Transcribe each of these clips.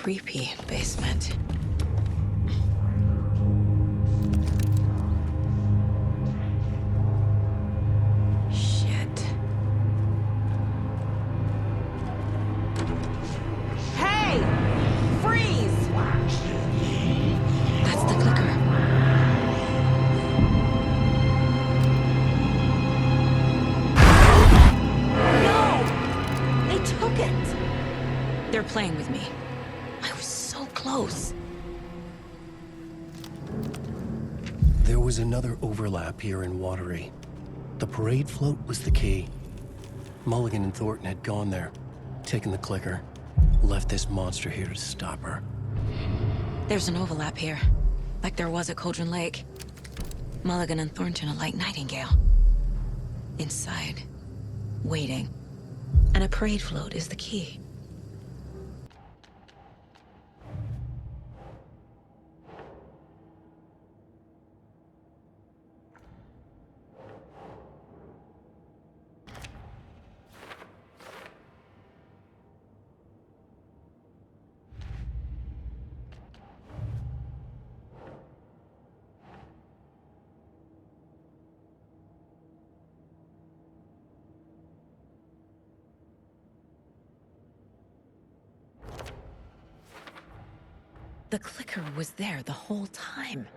creepy basement. Shit. Hey! Freeze! That's the clicker. No! They took it! They're playing with me. I was so close. There was another overlap here in Watery. The parade float was the key. Mulligan and Thornton had gone there, taken the clicker, left this monster here to stop her. There's an overlap here, like there was at Cauldron Lake. Mulligan and Thornton are like Nightingale. Inside, waiting. And a parade float is the key. The clicker was there the whole time.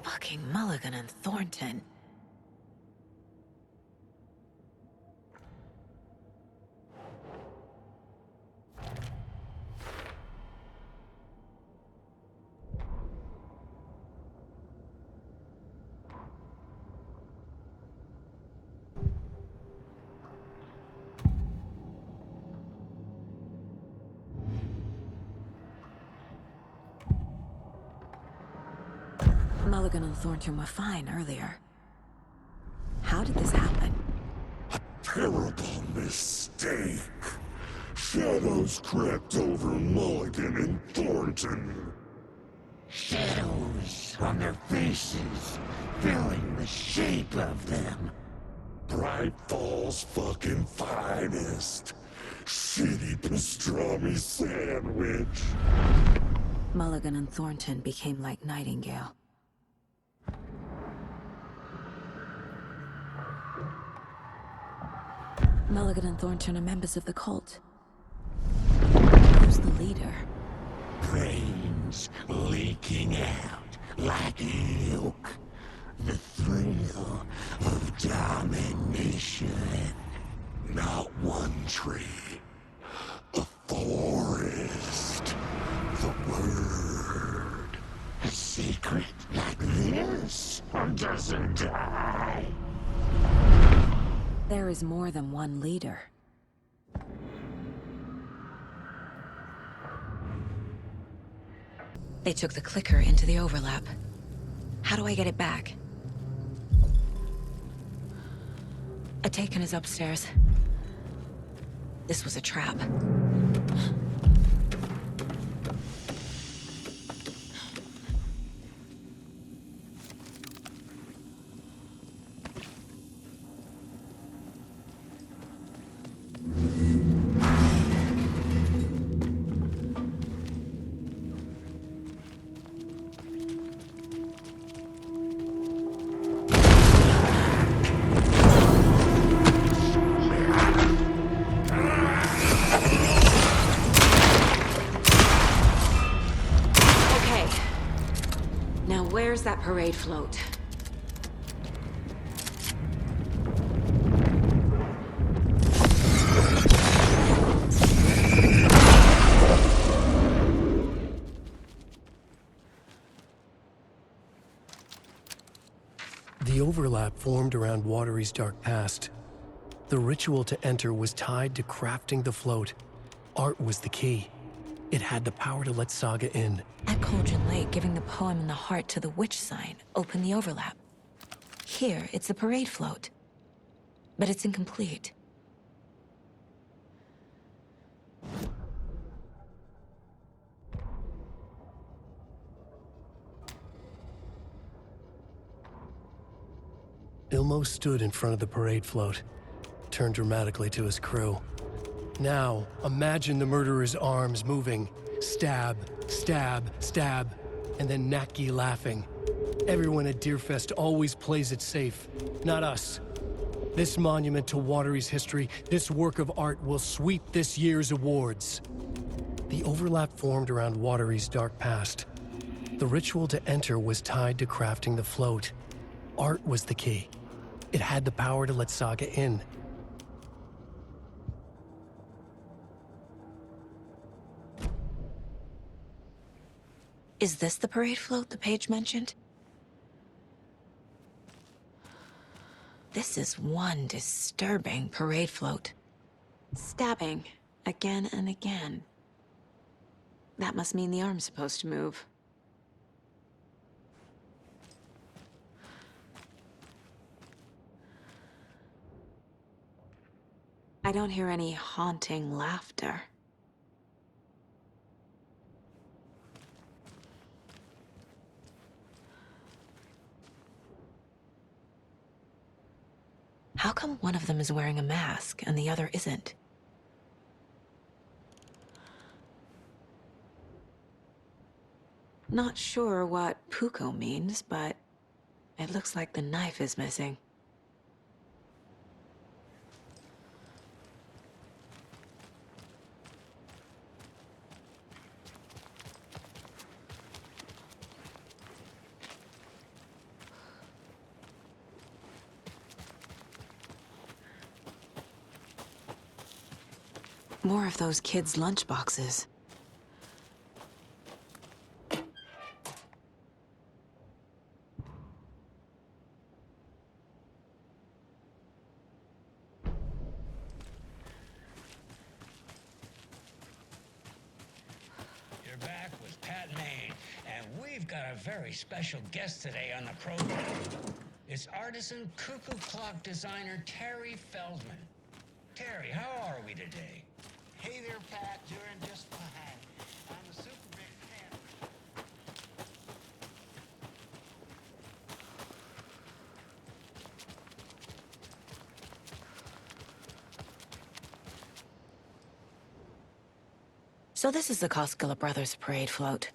Fucking Mulligan and Thornton. Mulligan and Thornton were fine earlier. How did this happen? A terrible mistake. Shadows crept over Mulligan and Thornton. Shadows on their faces, filling the shape of them. Bright Fall's fucking finest. Shitty pastrami sandwich. Mulligan and Thornton became like Nightingale. Mulligan and Thornton are members of the cult. Who's the leader? Brains leaking out like milk. The thrill of domination. Not one tree. A forest. The word. A secret like this doesn't die. There is more than one leader. They took the clicker into the overlap. How do I get it back? Atakan is upstairs. This was a trap. Where's that parade float? The overlap formed around Watery's dark past. The ritual to enter was tied to crafting the float. Art was the key. It had the power to let Saga in. At Cauldron Lake, giving the poem and the heart to the witch sign opened the overlap. Here, it's the parade float. But it's incomplete. Ilmo stood in front of the parade float, turned dramatically to his crew. Now, imagine the murderer's arms moving, Stab, stab, stab, and then Naki laughing. Everyone at Deerfest always plays it safe, not us. This monument to Watery's history, this work of art will sweep this year's awards. The overlap formed around Watery's dark past. The ritual to enter was tied to crafting the float. Art was the key. It had the power to let Saga in. Is this the parade float the page mentioned? This is one disturbing parade float. Stabbing again and again. That must mean the arm's supposed to move. I don't hear any haunting laughter. How come one of them is wearing a mask and the other isn't? Not sure what puko means, but it looks like the knife is missing. More of those kids' lunchboxes. You're back with Pat Maine, and we've got a very special guest today on the program. It's artisan cuckoo clock designer Terry Feldman. Terry, how are we today? Hey there, Pat. Doing just fine. I'm a super big fan. So this is the Koskela Brothers parade float.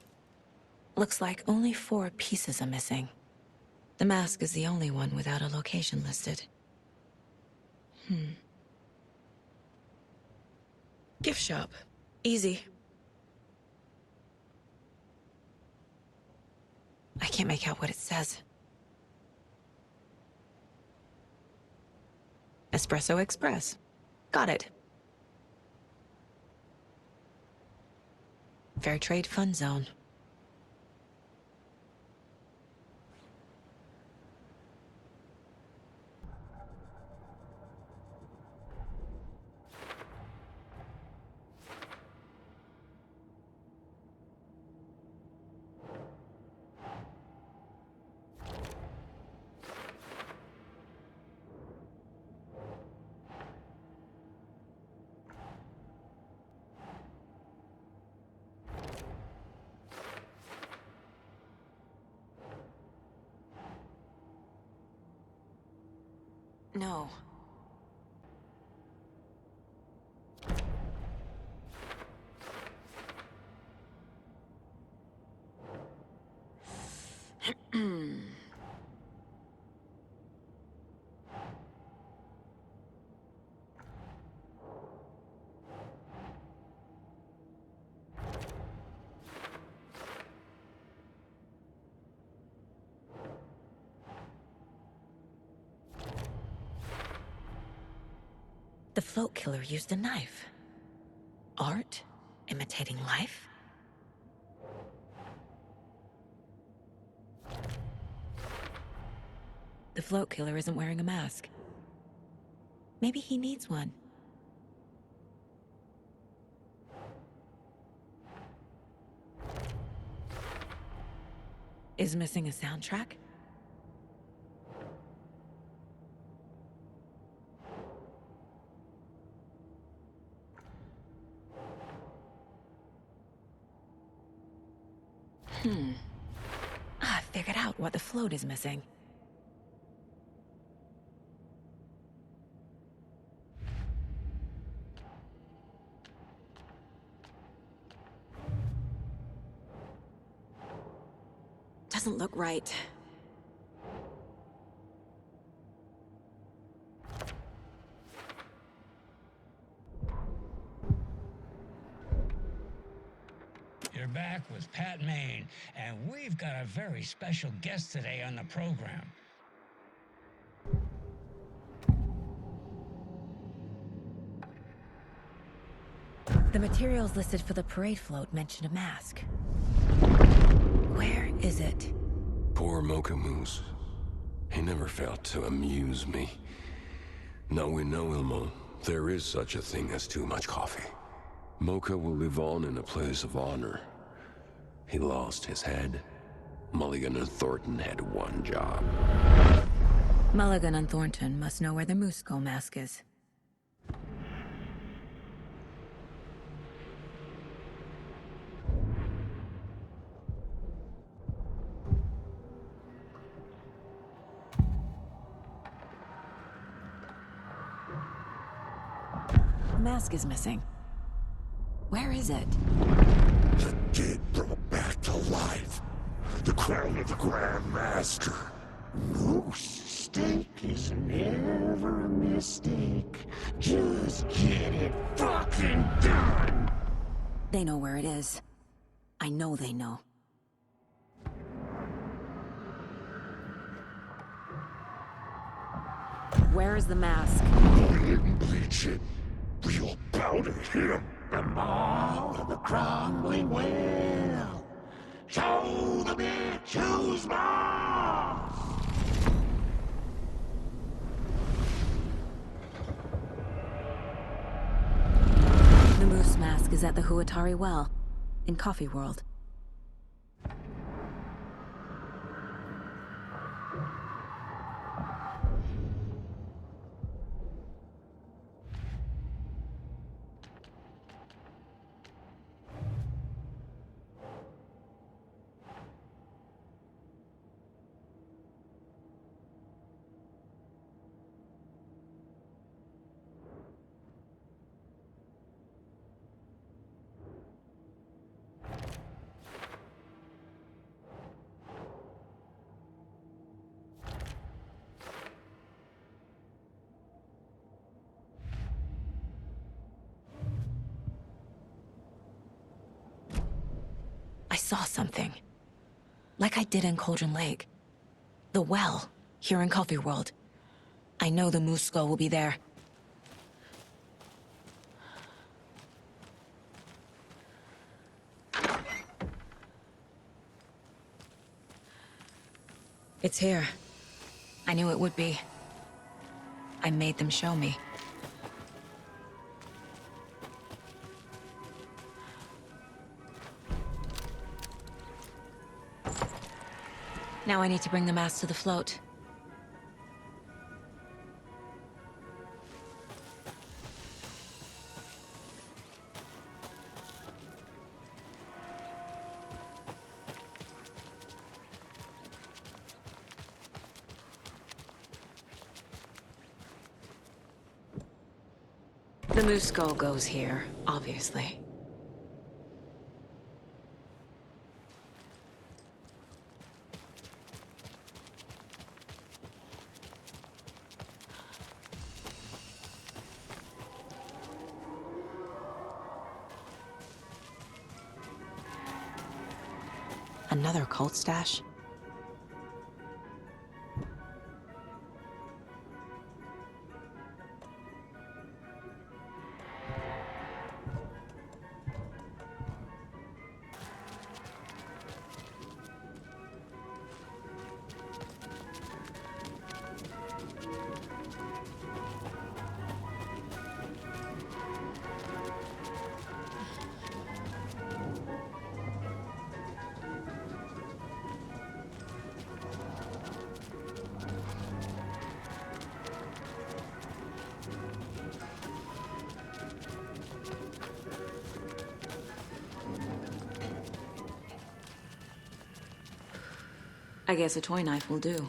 Looks like only 4 pieces are missing. The mask is the only one without a location listed. Gift shop. Easy. I can't make out what it says. Espresso Express. Got it. Fair Trade Fun Zone. No. The float killer used a knife. Art imitating life? The float killer isn't wearing a mask. Maybe he needs one. Is missing a soundtrack? I figured out what the float is missing. doesn't look right. You're back with Pat Maine, and we've got a very special guest today on the program. The materials listed for the parade float mention a mask. Where is it? Poor Mocha Moose. He never failed to amuse me. Now we know, Ilmo, there is such a thing as too much coffee. Mocha will live on in a place of honor. He lost his head. Mulligan and Thornton had one job. Mulligan and Thornton must know where the Moose Skull mask is. The mask is missing. Where is it? The dead brought back to life. The crown of the Grand Master. Moose steak is never a mistake. Just get it fucking done. They know where it is. I know they know. Where is the mask? Go and bleach it. Real powder him. The maw of the crumbling well. Show the bitch who's boss. The Moose mask is at the Huatari Well, in Coffee World. I saw something. Like I did in Cauldron Lake. The well, here in Coffee World. I know the Moose Skull will be there. It's here. I knew it would be. I made them show me. Now I need to bring the mask to the float. The Moose Skull goes here, obviously. Another cult stash? I guess a toy knife will do.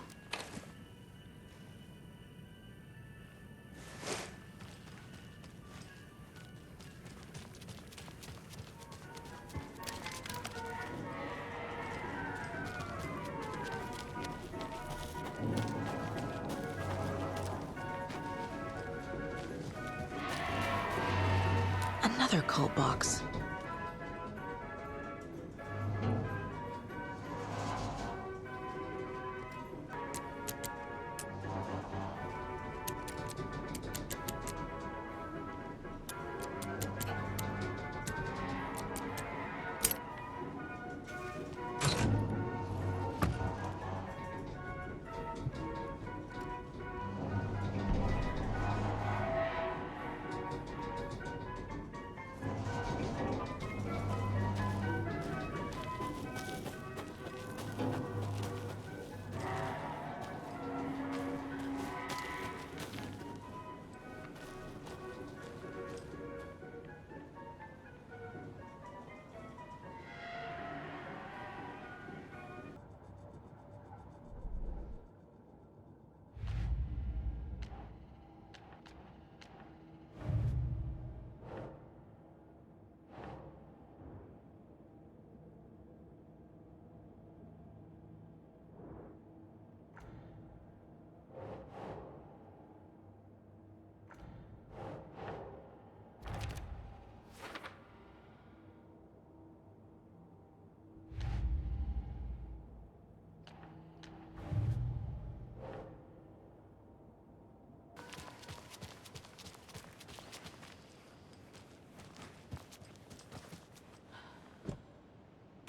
another cult box.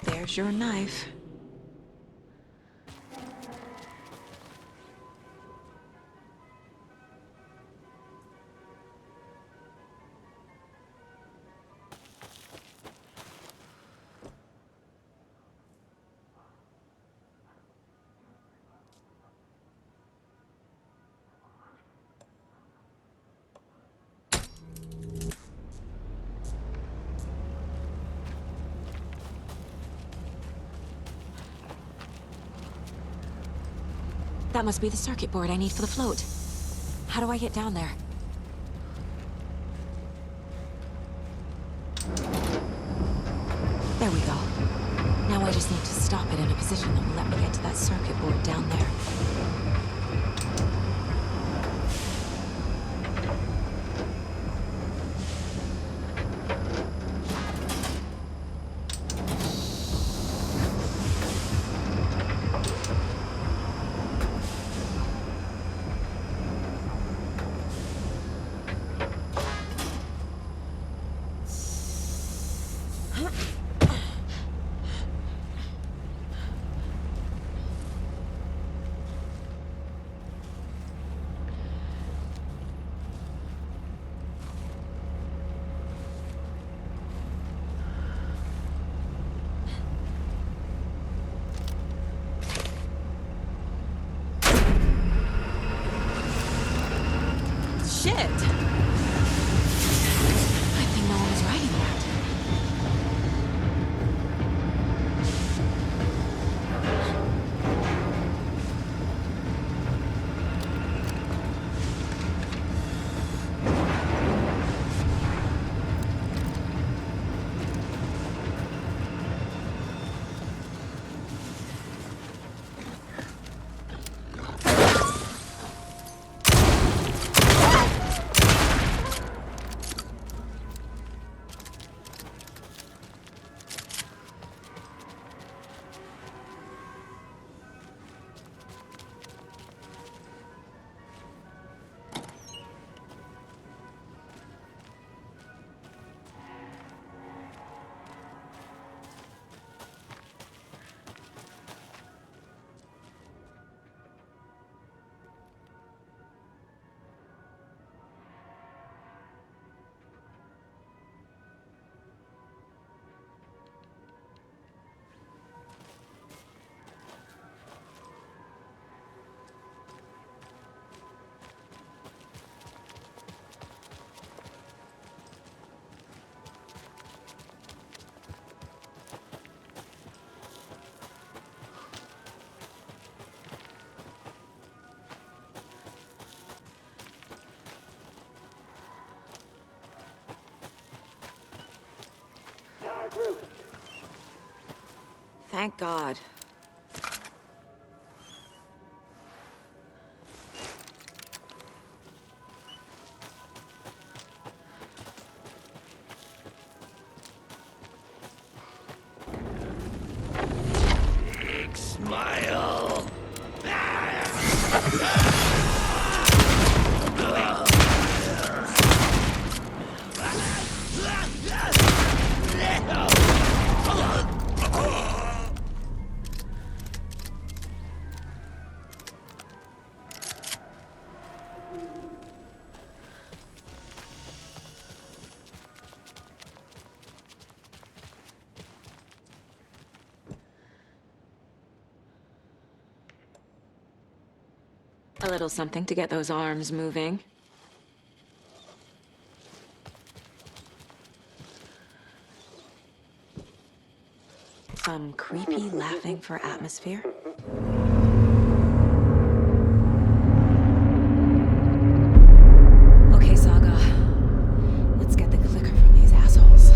There's your knife. That must be the circuit board I need for the float. How do I get down there? There we go. Now I just need to stop it in a position that will let me get to that circuit board down there. Shit! I think no one was riding that. Thank God. A little something to get those arms moving. Some creepy laughing for atmosphere. Okay, Saga. Let's get the clicker from these assholes.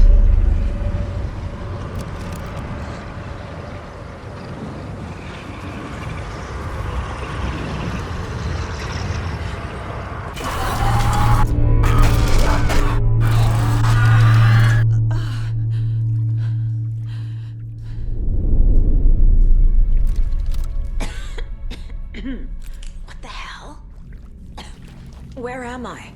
What the hell? Where am I?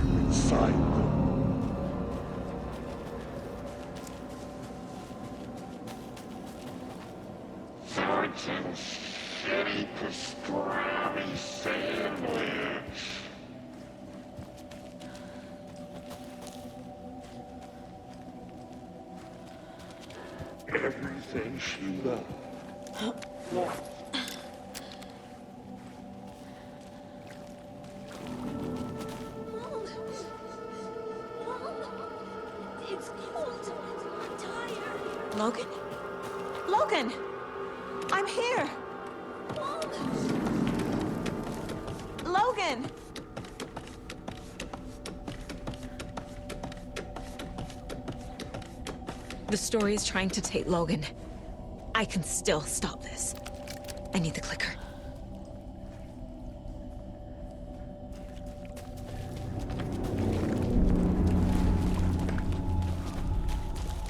Inside them. Thornton's shitty pastrami sandwich. Everything she loved. It's cold. I'm tired. Logan? Logan! I'm here! Logan! The story is trying to take Logan. I can still stop this. I need the clicker.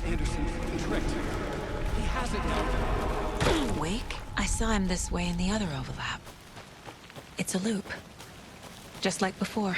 Anderson's tricked. He has it now. Wake? I saw him this way in the other overlap. It's a loop. Just like before.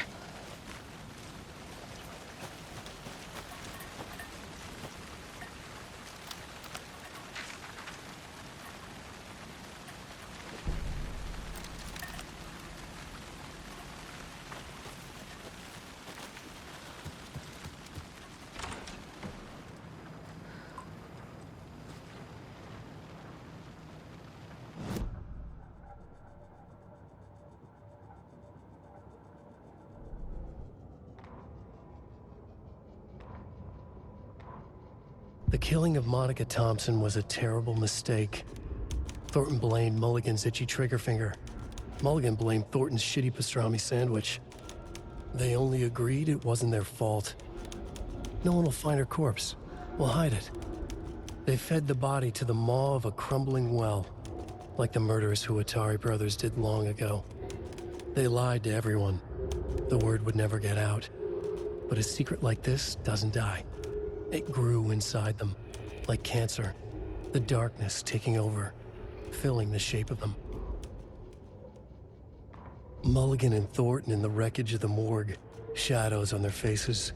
The killing of Monica Thompson was a terrible mistake. Thornton blamed Mulligan's itchy trigger finger. Mulligan blamed Thornton's shitty pastrami sandwich. They only agreed it wasn't their fault. No one will find her corpse. We'll hide it. They fed the body to the maw of a crumbling well, like the murderous Huatari brothers did long ago. They lied to everyone. The word would never get out. But a secret like this doesn't die. It grew inside them, like cancer, the darkness taking over, filling the shape of them. Mulligan and Thornton in the wreckage of the morgue, shadows on their faces.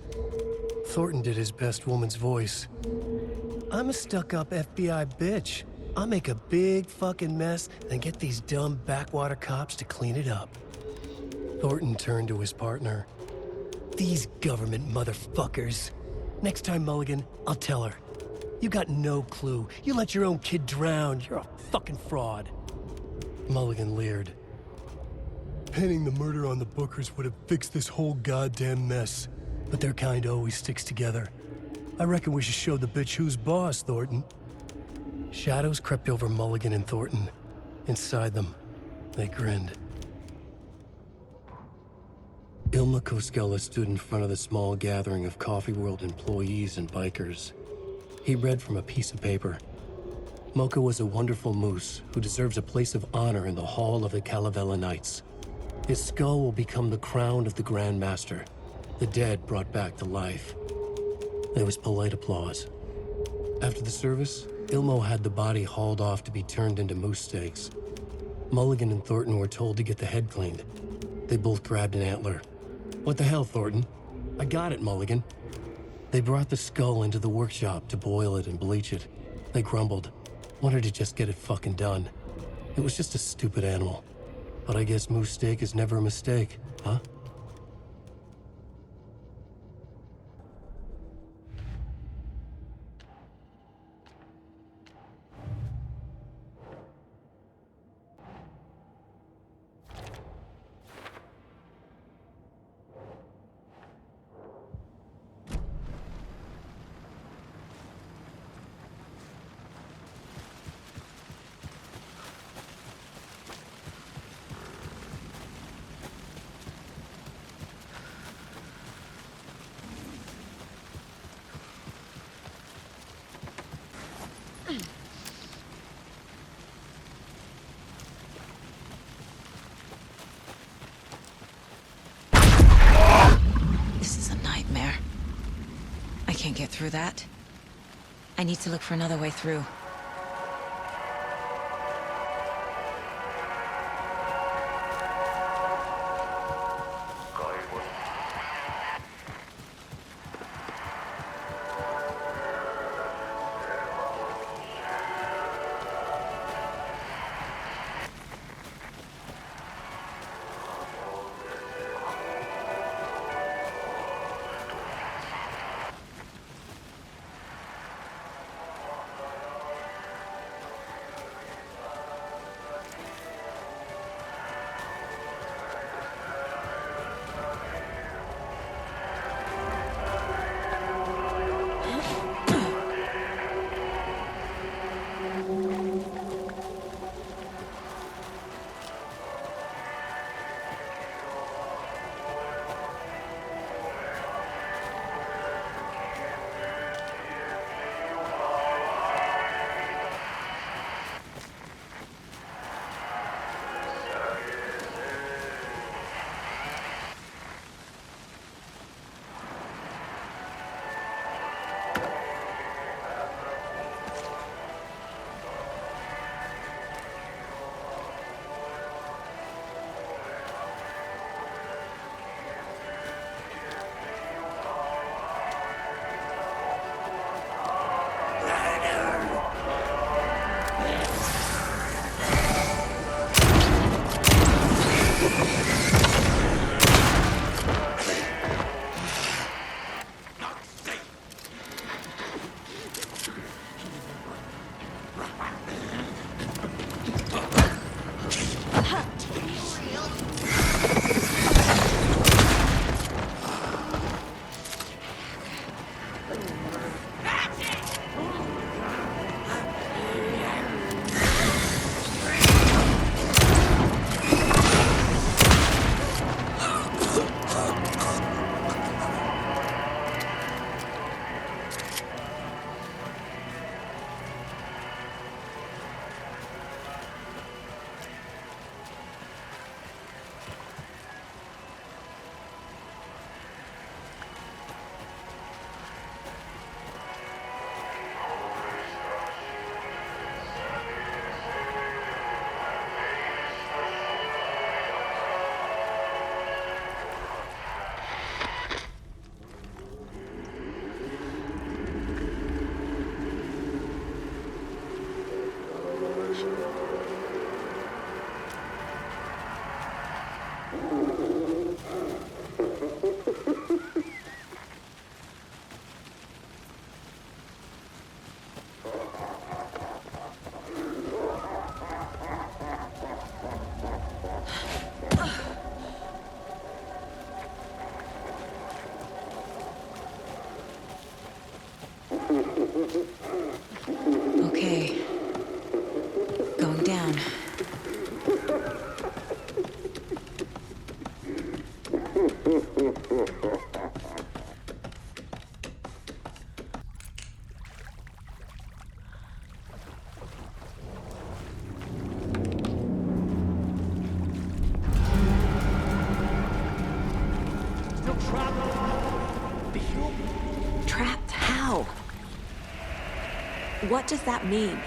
Thornton did his best woman's voice. I'm a stuck-up FBI bitch. I'll make a big fucking mess, then get these dumb backwater cops to clean it up. Thornton turned to his partner. These government motherfuckers. Next time, Mulligan, I'll tell her. You got no clue. You let your own kid drown. You're a fucking fraud. Mulligan leered. Pinning the murder on the Bookers would have fixed this whole goddamn mess. But their kind always sticks together. I reckon we should show the bitch who's boss, Thornton. Shadows crept over Mulligan and Thornton. Inside them, they grinned. Ilma Koskela stood in front of the small gathering of Coffee World employees and bikers. He read from a piece of paper. Mocha was a wonderful moose who deserves a place of honor in the Hall of the Calavella Knights. His skull will become the crown of the Grand Master, the dead brought back to life. There was polite applause. After the service, Ilmo had the body hauled off to be turned into moose steaks. Mulligan and Thornton were told to get the head cleaned. They both grabbed an antler. What the hell, Thornton? I got it, Mulligan. They brought the skull into the workshop to boil it and bleach it. They grumbled. Wanted to just get it fucking done. It was just a stupid animal. But I guess moose steak is never a mistake, huh? This is a nightmare. I can't get through that. I need to look for another way through. What does that mean?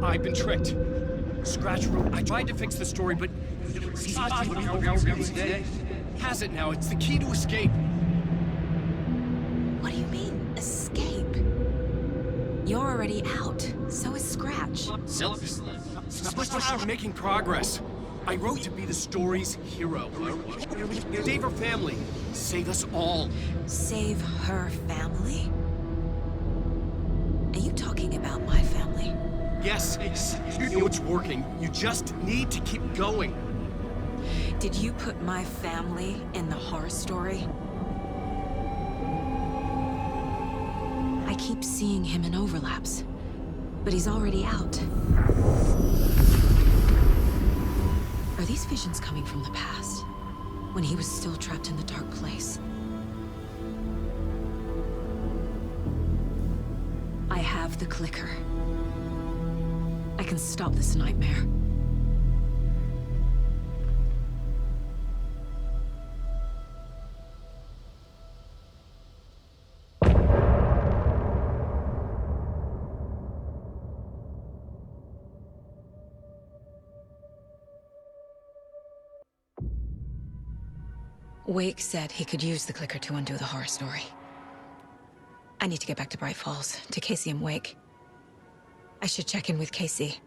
I've been tricked. Scratch wrote. I tried to fix the story, but has it now. It's the key to escape. What do you mean, escape? You're already out. So is Scratch. We're making progress. I wrote to be the story's hero. Save her family. Save us all. Save her family? Are you talking about my family? Yes, you know it's working. You just need to keep going. Did you put my family in the horror story? I keep seeing him in overlaps, but he's already out. Are these visions coming from the past, when he was still trapped in the dark place? I have the clicker. I can stop this nightmare. Wake said he could use the clicker to undo the horror story. I need to get back to Bright Falls, to Casey and Wake. I should check in with Casey.